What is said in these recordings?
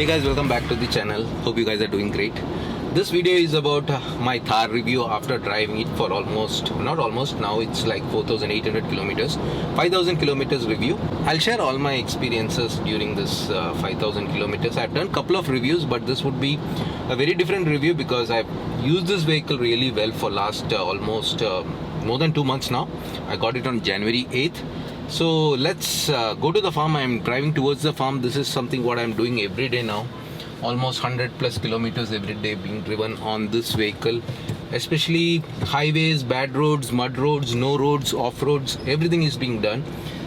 Hey guys, welcome back to the channel. Hope you guys are doing great. This video is about my Thar review after driving it for now it's like 4,800 kilometers, 5,000 kilometers review. I'll share all my experiences during this 5,000 kilometers. I've done a couple of reviews, but this would be a very different review because I've used this vehicle really well for last almost more than 2 months now. I got it on January 8th. So let's go to the farm. I'm driving towards the farm. This is something what I'm doing every day now. Almost 100 plus kilometers every day being driven on this vehicle. Especially highways, bad roads, mud roads, no roads, off roads, everything is being done.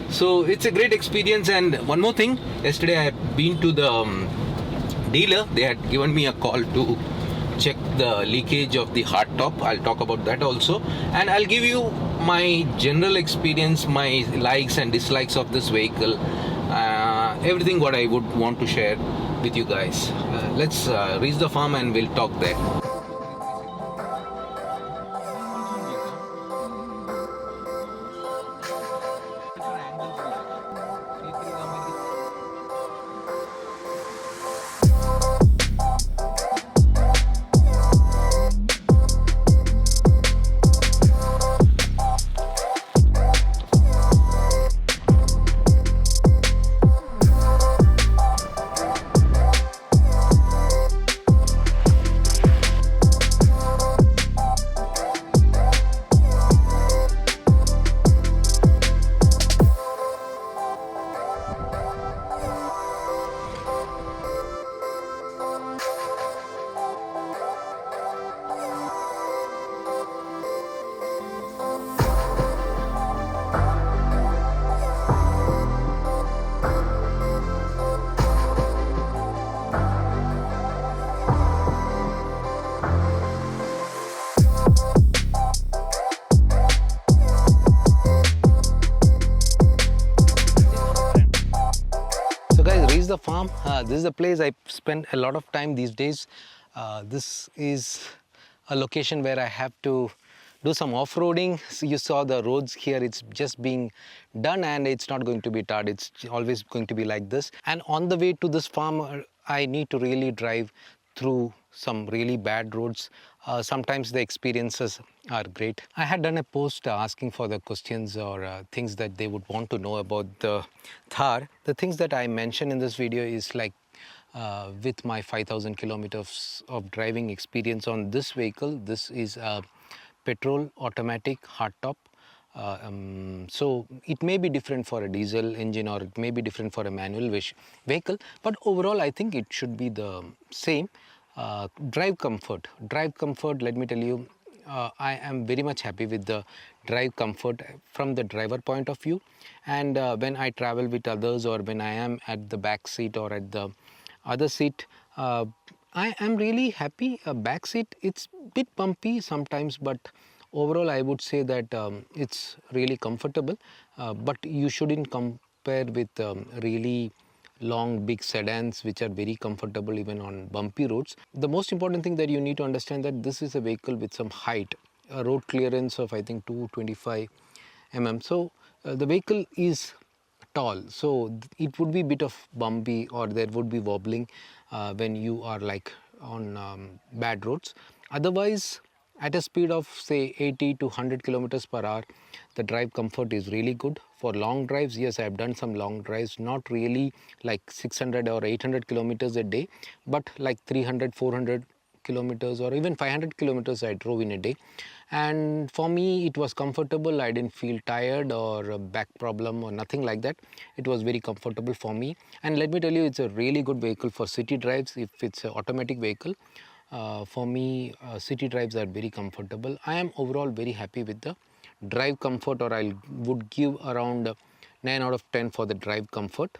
So it's a great experience. And one more thing, yesterday I have been to the dealer. They had given me a call to check the leakage of the hardtop. I'll talk about that also, and I'll give you my general experience, my likes and dislikes of this vehicle, everything what I would want to share with you guys. Let's reach the farm and we'll talk there. The farm, this is the place I spend a lot of time these days. This is a location where I have to do some off-roading. So you saw the roads here, it's just being done and it's not going to be tarred. It's always going to be like this. And on the way to this farm, I need to really drive through some really bad roads. Sometimes the experiences are great. I had done a post asking for the questions or things that they would want to know about the Thar. The things that I mentioned in this video is like with my 5,000 kilometers of driving experience on this vehicle. This is a petrol automatic hardtop. So it may be different for a diesel engine or it may be different for a manual vehicle, but overall I think it should be the same. Drive comfort, let me tell you, I am very much happy with the drive comfort from the driver point of view. And when I travel with others or when I am at the back seat or at the other seat, I am really happy. Back seat, it's a bit bumpy sometimes, but overall I would say that it's really comfortable. But you shouldn't compare with really long big sedans which are very comfortable even on bumpy roads. The most important thing that you need to understand that this is a vehicle with some height, a road clearance of I think 225 mm. So the vehicle is tall, so it would be a bit of bumpy or there would be wobbling when you are like on bad roads. Otherwise, at a speed of say 80 to 100 kilometers per hour, the drive comfort is really good. For long drives, yes, I have done some long drives, not really like 600 or 800 kilometers a day, but like 300, 400 kilometers or even 500 kilometers I drove in a day. And for me, it was comfortable. I didn't feel tired or a back problem or nothing like that. It was very comfortable for me. And let me tell you, it's a really good vehicle for city drives if it's an automatic vehicle. For me, city drives are very comfortable. I am overall very happy with the drive comfort, or I would give around 9 out of 10 for the drive comfort.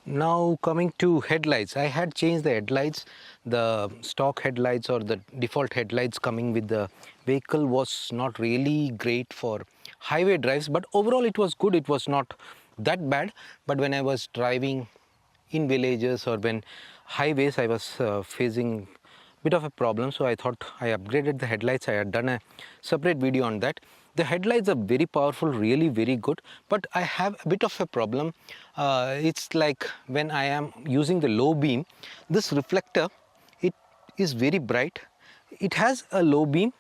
Now coming to headlights, I had changed the headlights. The stock headlights or the default headlights coming with the vehicle was not really great for highway drives, but overall it was good. It was not that bad, but when I was driving in villages or when highways, I was facing bit of a problem. So I thought I upgraded the headlights. I had done a separate video on that. The headlights are very powerful, really very good, but I have a bit of a problem. It's like when I am using the low beam, this reflector, it is very bright. It has a low beam,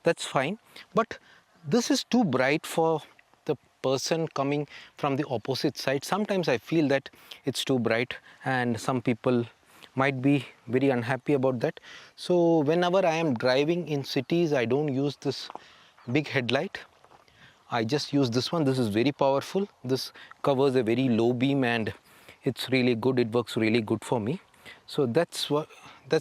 that's fine, but this is too bright for the person coming from the opposite side. Sometimes I feel that it's too bright, and some people might be very unhappy about that. So whenever I am driving in cities, I don't use this big headlight. I just use this one. This is very powerful. This covers a very low beam and it's really good. It works really good for me. So that's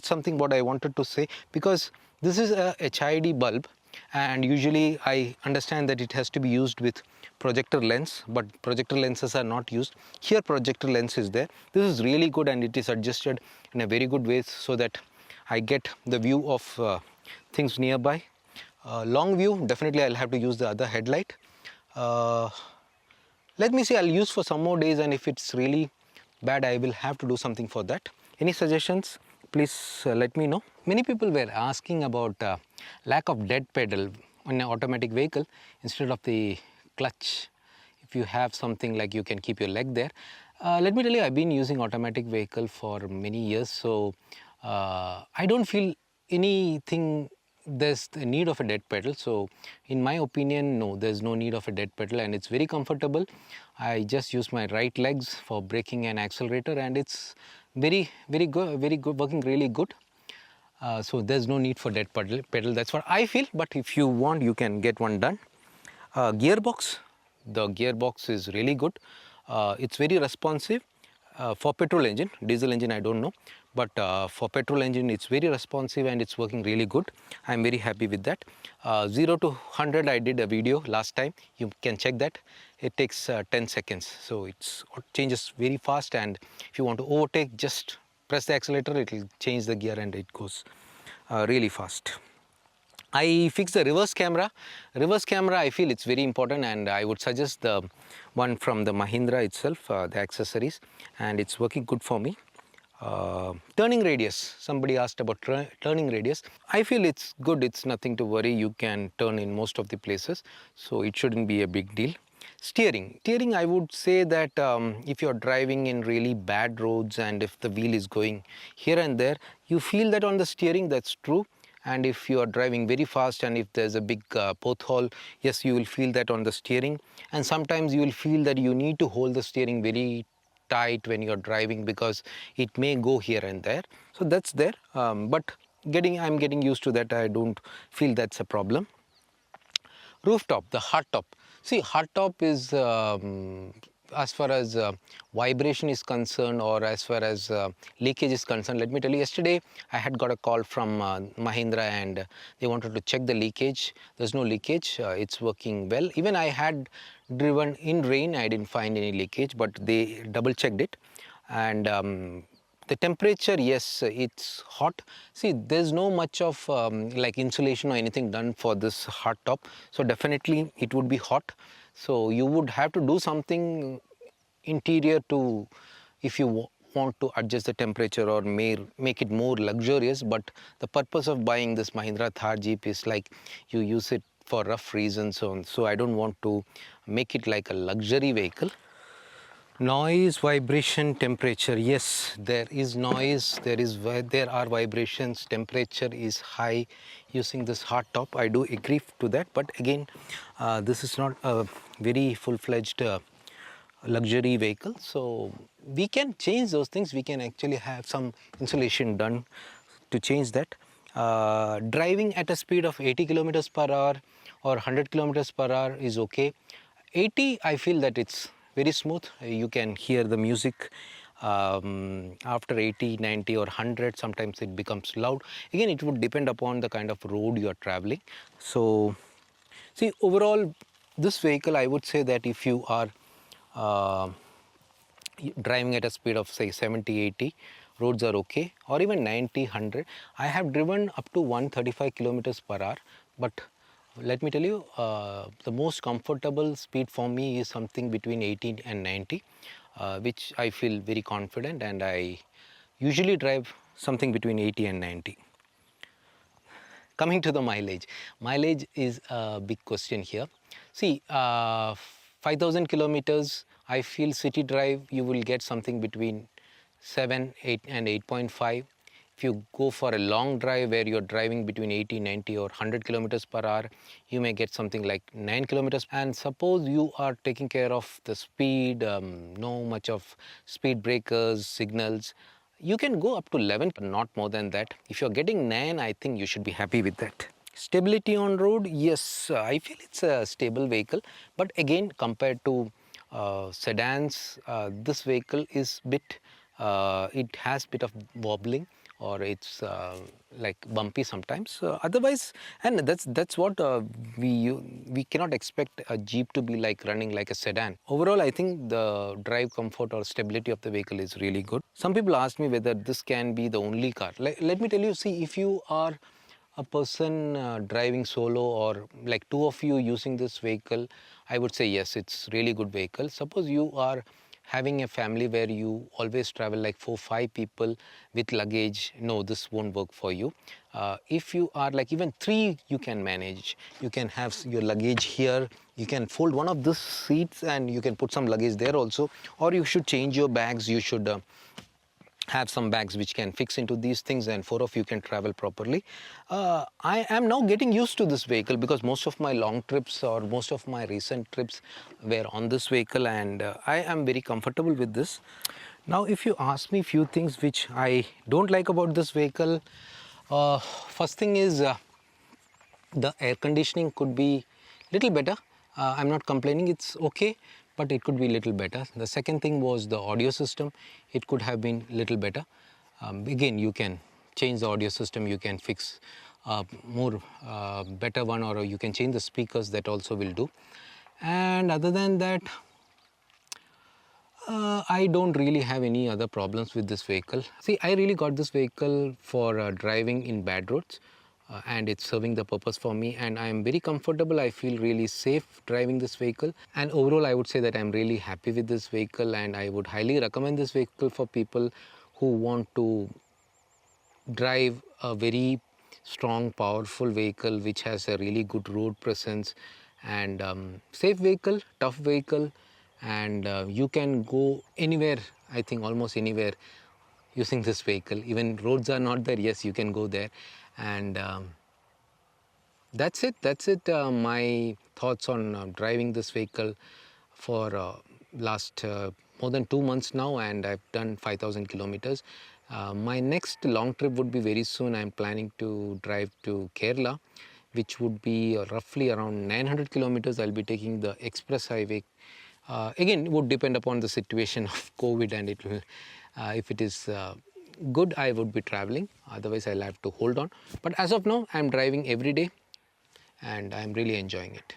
something what I wanted to say, because this is a HID bulb, and usually I understand that it has to be used with projector lens, but projector lenses are not used. Here projector lens is there. This is really good, and it is adjusted in a very good way so that I get the view of things nearby. Long view, definitely I'll have to use the other headlight. Let me see, I'll use for some more days, and if it's really bad, I will have to do something for that. Any suggestions? Please let me know. Many people were asking about lack of dead pedal on an automatic vehicle instead of the clutch. If you have something like you can keep your leg there. Let me tell you, I've been using automatic vehicle for many years, so I don't feel anything there's the need of a dead pedal. So in my opinion, no, there's no need of a dead pedal, and it's very comfortable. I just use my right legs for braking and accelerator, and it's very good, working really good. So there's no need for dead pedal. That's what I feel, but if you want, you can get one done. Gearbox, the gearbox is really good. It's very responsive. For petrol engine, diesel engine I don't know, but for petrol engine it's very responsive and it's working really good. I'm very happy with that. 0 to 100 I did a video last time, you can check that. It takes 10 seconds, so it changes very fast, and if you want to overtake, just press the accelerator, it will change the gear and it goes really fast. I fixed the reverse camera. Reverse camera, I feel it's very important, and I would suggest the one from the Mahindra itself, the accessories, and it's working good for me. Turning radius, somebody asked about turning radius. I feel it's good, it's nothing to worry. You can turn in most of the places, so it shouldn't be a big deal. Steering, I would say that if you're driving in really bad roads and if the wheel is going here and there, you feel that on the steering, that's true. And if you are driving very fast and if there's a big pothole, yes, you will feel that on the steering. And sometimes you will feel that you need to hold the steering very tight when you're driving, because it may go here and there. So that's there, but I'm getting used to that. I don't feel that's a problem. Rooftop, the hard top. See, hard top is as far as vibration is concerned, or as far as leakage is concerned. Let me tell you, yesterday I had got a call from Mahindra, and they wanted to check the leakage. There's no leakage, it's working well. Even I had driven in rain, I didn't find any leakage, but they double checked it. And the temperature, yes, it's hot. See, there's no much of like insulation or anything done for this hard top, so definitely it would be hot. So you would have to do something interior to, if you want to adjust the temperature or make it more luxurious. But the purpose of buying this Mahindra Thar Jeep is like you use it for rough reasons, so I don't want to make it like a luxury vehicle. Noise, vibration, temperature. Yes, there is noise, there are vibrations, temperature is high using this hard top. I do agree to that, but again, this is not a very full-fledged luxury vehicle, so we can change those things. We can actually have some insulation done to change that. Driving at a speed of 80 kilometers per hour or 100 kilometers per hour is okay. 80, I feel that it's very smooth. You can hear the music. After 80, 90 or 100, sometimes it becomes loud. Again, it would depend upon the kind of road you are traveling. So, see, overall, this vehicle, I would say that if you are driving at a speed of say 70, 80, roads are okay, or even 90, 100. I have driven up to 135 kilometers per hour, but let me tell you, the most comfortable speed for me is something between 80 and 90, which I feel very confident, and I usually drive something between 80 and 90. Coming to the mileage. Mileage is a big question here. See, 5,000 kilometers, I feel city drive, you will get something between 7, 8 and 8.5. If you go for a long drive where you're driving between 80, 90 or 100 kilometers per hour, you may get something like 9 kilometers. And suppose you are taking care of the speed, no much of speed breakers, signals, you can go up to 11, but not more than that. If you're getting 9, I think you should be happy with that. Stability on road, yes, I feel it's a stable vehicle, but again, compared to sedans, this vehicle is bit, it has bit of wobbling, or it's like bumpy sometimes. Otherwise, and that's what we cannot expect a Jeep to be like running like a sedan. Overall, I think the drive comfort or stability of the vehicle is really good. Some people ask me whether this can be the only car. Let me tell you, see, if you are a person driving solo, or like two of you using this vehicle, I would say yes, it's really good vehicle. Suppose you are having a family where you always travel like 4-5 people with luggage, no, this won't work for you. If you are like even 3, you can manage. You can have your luggage here, you can fold one of these seats and you can put some luggage there also, or you should change your bags. You should have some bags which can fix into these things, and 4 of you can travel properly. I am now getting used to this vehicle because most of my long trips or most of my recent trips were on this vehicle, and I am very comfortable with this. Now, if you ask me few things which I don't like about this vehicle, first thing is the air conditioning could be little better. I'm not complaining, it's okay, but it could be little better. The second thing was the audio system. It could have been little better. Again, you can change the audio system, you can fix more better one, or you can change the speakers, that also will do. And other than that, I don't really have any other problems with this vehicle. See, I really got this vehicle for driving in bad roads, and it's serving the purpose for me, and I am very comfortable. I feel really safe driving this vehicle, and overall I would say that I'm really happy with this vehicle, and I would highly recommend this vehicle for people who want to drive a very strong, powerful vehicle which has a really good road presence, and safe vehicle, tough vehicle, and you can go anywhere, I think almost anywhere using this vehicle. Even roads are not there, yes, you can go there. And that's it. My thoughts on driving this vehicle for last more than 2 months now, and I've done 5,000 kilometers. My next long trip would be very soon. I'm planning to drive to Kerala, which would be roughly around 900 kilometers. I'll be taking the express highway. Again, it would depend upon the situation of COVID, and it will, if it is good, I would be traveling. Otherwise, I'll have to hold on. But as of now, I'm driving every day, and I'm really enjoying it.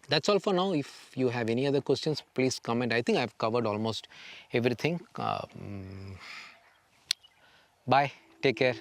That's all for now. If you have any other questions, please comment. I think I've covered almost everything. Bye. Take care.